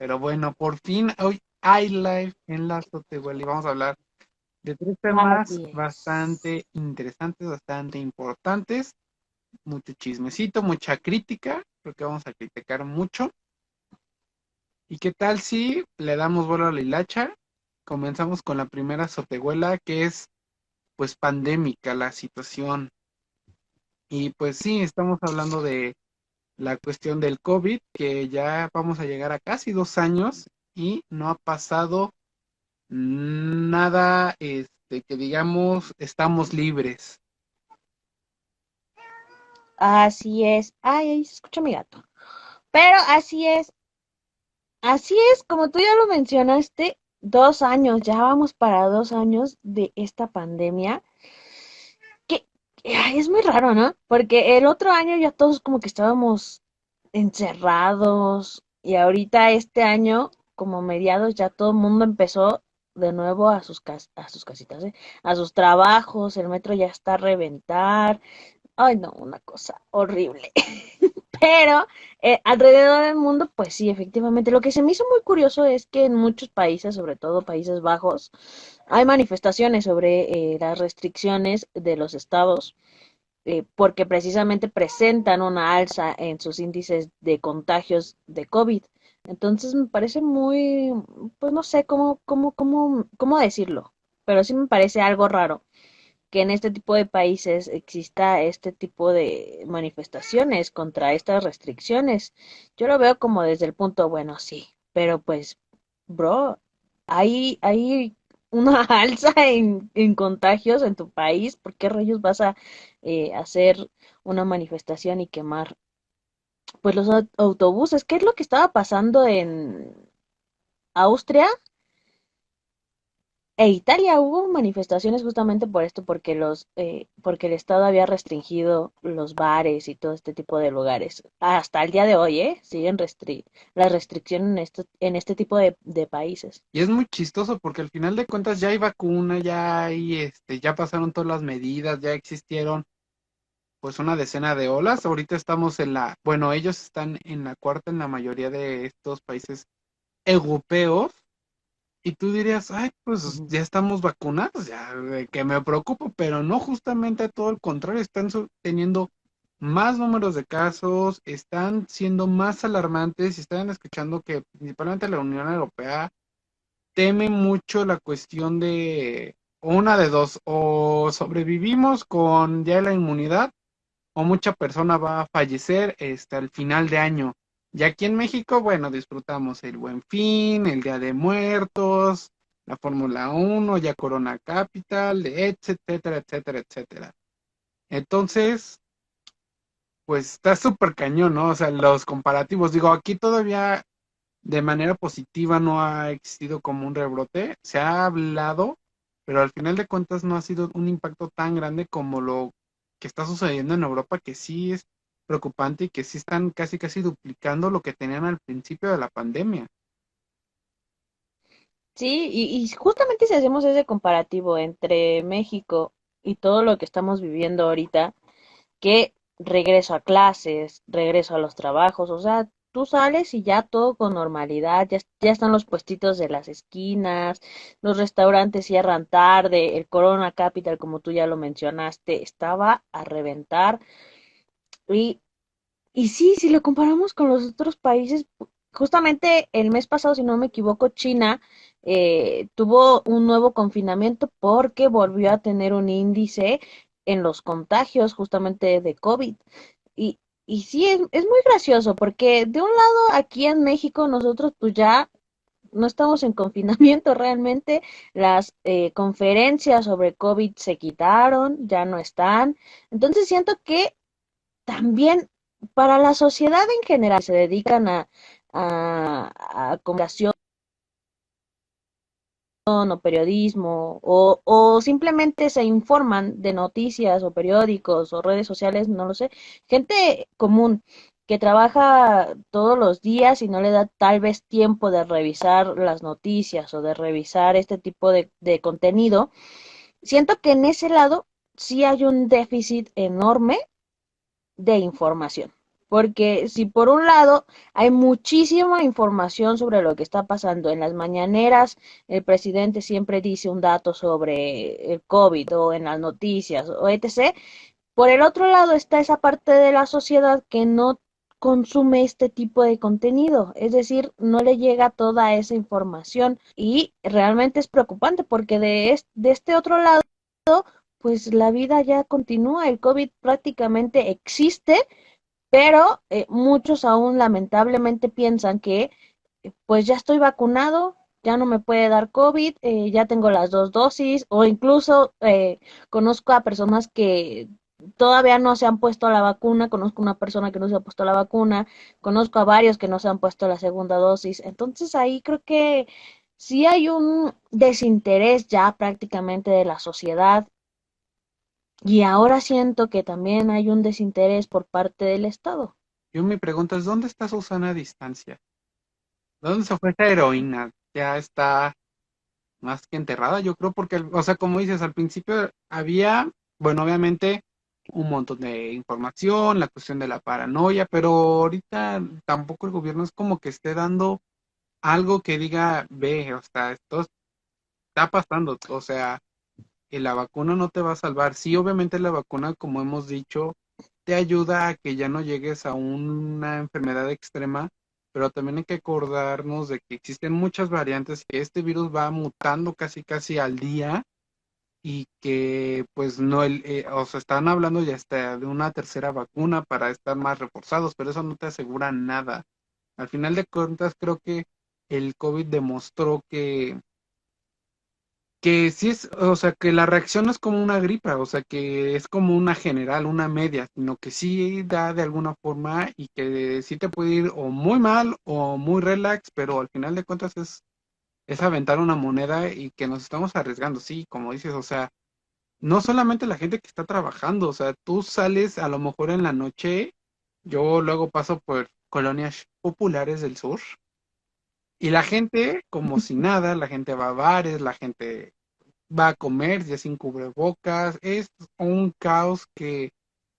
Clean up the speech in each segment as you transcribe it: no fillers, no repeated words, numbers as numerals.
Pero bueno, por fin hoy hay live en la Sotehuela y vamos a hablar de tres temas Así es. bastante interesantes, bastante importantes. Mucho chismecito, mucha crítica, porque vamos a criticar mucho. ¿Y qué tal si le damos vuelo a la hilacha? Comenzamos con la primera Sotehuela, que es pues pandémica la situación. Y pues sí, estamos hablando de la cuestión del COVID, que ya vamos a llegar a casi 2 años y no ha pasado nada, que digamos, estamos libres. Así es. Ay, ahí se escucha mi gato. Pero así es. Así es, como tú ya lo mencionaste, 2 años, ya vamos para 2 años de esta pandemia. Que ay, es muy raro, ¿no? Porque el otro año ya todos como que estábamos encerrados y ahorita este año, como mediados, ya todo el mundo empezó de nuevo a a sus casitas, ¿eh? A sus trabajos, el metro ya está a reventar. Ay, no, una cosa horrible. Pero alrededor del mundo, pues sí, efectivamente. Lo que se me hizo muy curioso es que en muchos países, sobre todo Países Bajos, hay manifestaciones sobre las restricciones de los estados, porque precisamente presentan una alza en sus índices de contagios de COVID. Entonces me parece muy, pues no sé cómo decirlo, pero sí me parece algo raro que en este tipo de países exista este tipo de manifestaciones contra estas restricciones. Yo lo veo como desde el punto, bueno, sí, pero pues, bro, hay una alza en contagios en tu país, ¿por qué rayos vas a hacer una manifestación y quemar pues los autobuses? ¿Qué es lo que estaba pasando en Austria? E Italia hubo manifestaciones justamente por esto, porque el Estado había restringido los bares y todo este tipo de lugares. Hasta el día de hoy, siguen las restricciones en este tipo de países. Y es muy chistoso porque al final de cuentas ya hay vacuna, ya hay, ya pasaron todas las medidas, ya existieron pues una decena de olas. Ahorita estamos bueno, ellos están en la cuarta en la mayoría de estos países europeos. Y tú dirías, ay, pues Ujú. ya estamos vacunados, ya de que me preocupo, pero no, justamente todo el contrario, están teniendo más números de casos, están siendo más alarmantes y están escuchando que principalmente la Unión Europea teme mucho la cuestión de una de dos, o sobrevivimos con ya la inmunidad o mucha persona va a fallecer al final de año. Y aquí en México, bueno, disfrutamos el Buen Fin, el Día de Muertos, la Fórmula 1, ya Corona Capital, etcétera, etcétera, etcétera. Entonces, pues está súper cañón, ¿no? O sea, los comparativos, digo, aquí todavía de manera positiva no ha existido como un rebrote, se ha hablado, pero al final de cuentas no ha sido un impacto tan grande como lo que está sucediendo en Europa, que sí es preocupante y que sí están casi casi duplicando lo que tenían al principio de la pandemia. Sí, y justamente si hacemos ese comparativo entre México y todo lo que estamos viviendo ahorita, que regreso a clases, regreso a los trabajos, o sea, tú sales y ya todo con normalidad, ya están los puestitos de las esquinas, los restaurantes cierran tarde, el Corona Capital, como tú ya lo mencionaste, estaba a reventar. Y, y sí, si lo comparamos con los otros países, justamente el mes pasado, si no me equivoco, China tuvo un nuevo confinamiento porque volvió a tener un índice en los contagios justamente de COVID. Y, y sí, es muy gracioso porque de un lado aquí en México nosotros pues ya no estamos en confinamiento realmente, las conferencias sobre COVID se quitaron, ya no están. Entonces siento que también para la sociedad en general se dedican a comunicación o periodismo o simplemente se informan de noticias o periódicos o redes sociales, no lo sé, gente común que trabaja todos los días y no le da tal vez tiempo de revisar las noticias o de revisar este tipo de contenido, siento que en ese lado sí hay un déficit enorme de información. Porque si por un lado hay muchísima información sobre lo que está pasando en las mañaneras, el presidente siempre dice un dato sobre el COVID o en las noticias o etc. Por el otro lado está esa parte de la sociedad que no consume este tipo de contenido, es decir, no le llega toda esa información y realmente es preocupante porque de este otro lado, pues la vida ya continúa, el COVID prácticamente existe, pero muchos aún lamentablemente piensan que pues ya estoy vacunado, ya no me puede dar COVID, ya tengo las dos dosis, o incluso conozco a personas que todavía no se han puesto la vacuna, conozco una persona que no se ha puesto la vacuna, conozco a varios que no se han puesto la segunda dosis, entonces ahí creo que sí hay un desinterés ya prácticamente de la sociedad y ahora siento que también hay un desinterés por parte del Estado. Yo mi pregunta es, ¿dónde está Susana a distancia? ¿Dónde se fue esa heroína? Ya está más que enterrada, yo creo, porque, o sea, como dices, al principio había, bueno, obviamente un montón de información, la cuestión de la paranoia, pero ahorita tampoco el gobierno es como que esté dando algo que diga, ve, o sea, esto está pasando, o sea, y la vacuna no te va a salvar. Sí, obviamente la vacuna, como hemos dicho, te ayuda a que ya no llegues a una enfermedad extrema, pero también hay que acordarnos de que existen muchas variantes, que este virus va mutando casi casi al día y que pues no, o sea, están hablando ya hasta de una tercera vacuna para estar más reforzados, pero eso no te asegura nada. Al final de cuentas, creo que el COVID demostró que sí es, o sea, que la reacción no es como una gripa, o sea, que es como una general, una media, sino que sí da de alguna forma y que sí te puede ir o muy mal o muy relax, pero al final de cuentas es aventar una moneda y que nos estamos arriesgando, sí, como dices, o sea, no solamente la gente que está trabajando, o sea, tú sales a lo mejor en la noche, yo luego paso por colonias populares del sur. Y la gente, como si nada, la gente va a bares, la gente va a comer ya sin cubrebocas, es un caos que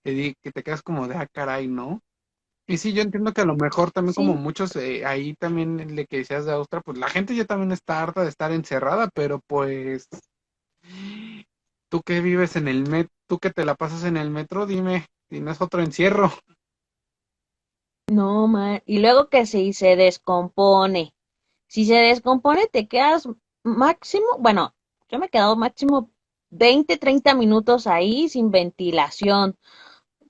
te quedas como de, ah, caray, ¿no? Y sí, yo entiendo que a lo mejor también como Sí, muchos, ahí también le que decías de Austria, pues la gente ya también está harta de estar encerrada, pero pues tú que vives en el metro, tú que te la pasas en el metro, dime, si no es otro encierro. no, y luego que si se descompone, si se descompone te quedas máximo, bueno, yo me he quedado máximo 20, 30 minutos ahí sin ventilación,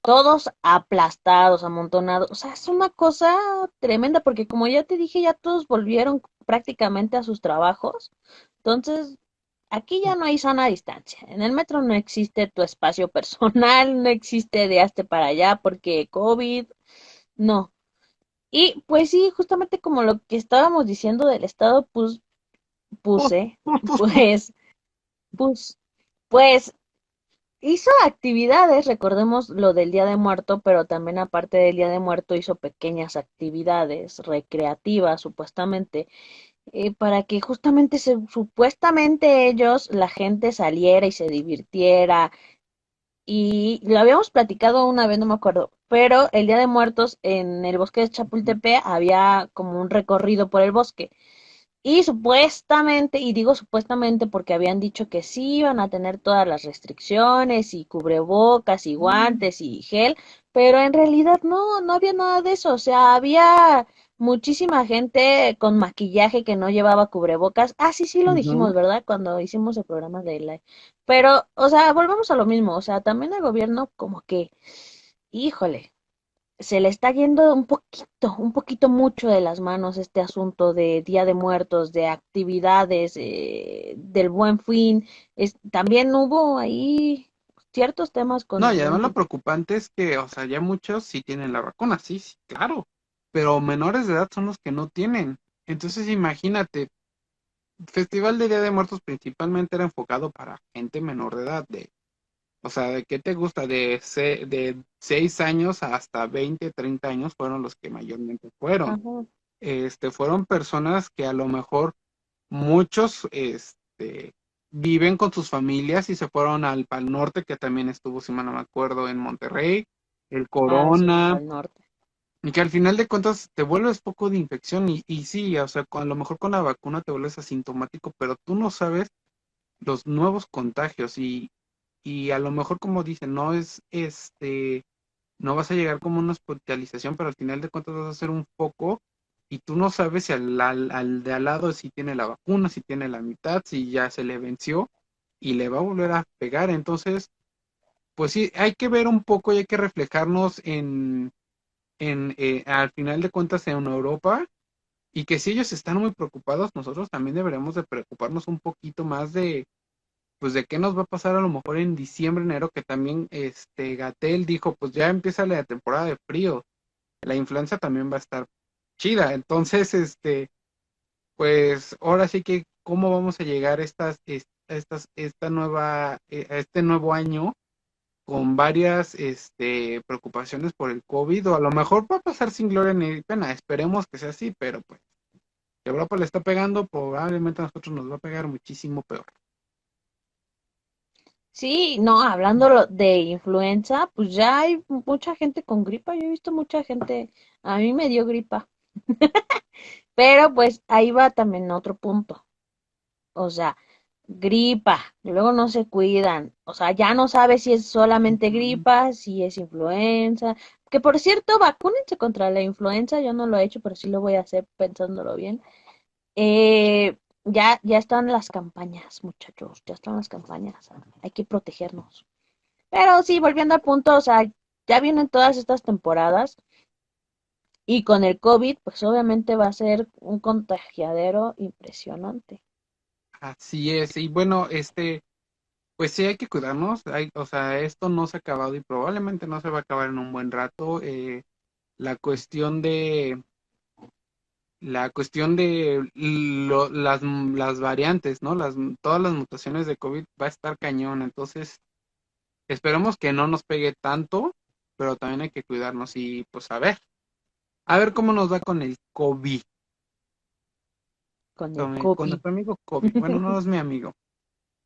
todos aplastados, amontonados, o sea, es una cosa tremenda porque como ya te dije, ya todos volvieron prácticamente a sus trabajos, entonces aquí ya no hay sana distancia, en el metro no existe tu espacio personal, no existe de hazte para allá porque COVID, no. Y pues sí, justamente como lo que estábamos diciendo del Estado, pues Pus, puse, pus, pus, pus. pues, pues, pues hizo actividades, recordemos lo del Día de Muerto, pero también aparte del Día de Muerto hizo pequeñas actividades recreativas, supuestamente, para que justamente supuestamente ellos, la gente saliera y se divirtiera. Y lo habíamos platicado una vez, no me acuerdo, pero el Día de Muertos en el bosque de Chapultepec había como un recorrido por el bosque. Y supuestamente, y digo supuestamente porque habían dicho que sí iban a tener todas las restricciones y cubrebocas y guantes y gel, pero en realidad no, no había nada de eso. O sea, había muchísima gente con maquillaje que no llevaba cubrebocas. Ah, sí, sí lo dijimos, Ujú. ¿verdad? Cuando hicimos el programa de live. Pero, o sea, volvemos a lo mismo. O sea, también el gobierno como que, híjole, se le está yendo un poquito mucho de las manos este asunto de Día de Muertos, de actividades, del Buen Fin. También hubo ahí ciertos temas con No, el y Buen además lo Fin. preocupante es que, o sea, ya muchos sí tienen la vacuna, sí, sí, claro, pero menores de edad son los que no tienen. Entonces, imagínate, Festival de Día de Muertos principalmente era enfocado para gente menor de edad, o sea, ¿de qué te gusta? De 6 años hasta 20, 30 años fueron los que mayormente fueron. Ajá. Fueron personas que a lo mejor muchos, viven con sus familias y se fueron al Pal Norte, que también estuvo, si mal no me acuerdo, en Monterrey, el Ah, sí, Corona, Pal Norte. Y que al final de cuentas te vuelves foco de infección y sí, o sea, a lo mejor con la vacuna te vuelves asintomático, pero tú no sabes los nuevos contagios y a lo mejor como dicen, no es no vas a llegar como una hospitalización, pero al final de cuentas vas a hacer un foco y tú no sabes si al de al lado si tiene la vacuna, si tiene la mitad, si ya se le venció y le va a volver a pegar. Entonces, pues sí, hay que ver un poco y hay que reflejarnos al final de cuentas en Europa y que si ellos están muy preocupados, nosotros también deberíamos de preocuparnos un poquito más de pues de qué nos va a pasar a lo mejor en diciembre, enero, que también Gatell dijo, pues ya empieza la temporada de frío, la influenza también va a estar chida, entonces pues ahora sí que cómo vamos a llegar a a este nuevo año con varias preocupaciones por el COVID, o a lo mejor va a pasar sin gloria ni pena, esperemos que sea así, pero pues si Europa le está pegando, probablemente a nosotros nos va a pegar muchísimo peor. Sí, no, hablando de influenza, pues ya hay mucha gente con gripa. Yo he visto mucha gente, a mí me dio gripa, pero pues ahí va también otro punto. O sea, gripa, y luego no se cuidan. O sea, ya no sabes si es solamente Ujú. gripa, si es influenza. Que por cierto, vacúnense contra la influenza. Yo no lo he hecho, pero sí lo voy a hacer pensándolo bien. Ya están las campañas, muchachos, ya están las campañas. Hay que protegernos. Pero sí, volviendo al punto, o sea, ya vienen todas estas temporadas y con el COVID, pues obviamente va a ser un contagiadero impresionante. Así es, y bueno, pues sí hay que cuidarnos, o sea, esto no se ha acabado y probablemente no se va a acabar en un buen rato. La cuestión de, la cuestión de las variantes, ¿no? Todas las mutaciones de COVID va a estar cañón, entonces esperemos que no nos pegue tanto, pero también hay que cuidarnos y pues a ver cómo nos va con el COVID, Con el con COVID. nuestro amigo COVID. Bueno, no es mi amigo.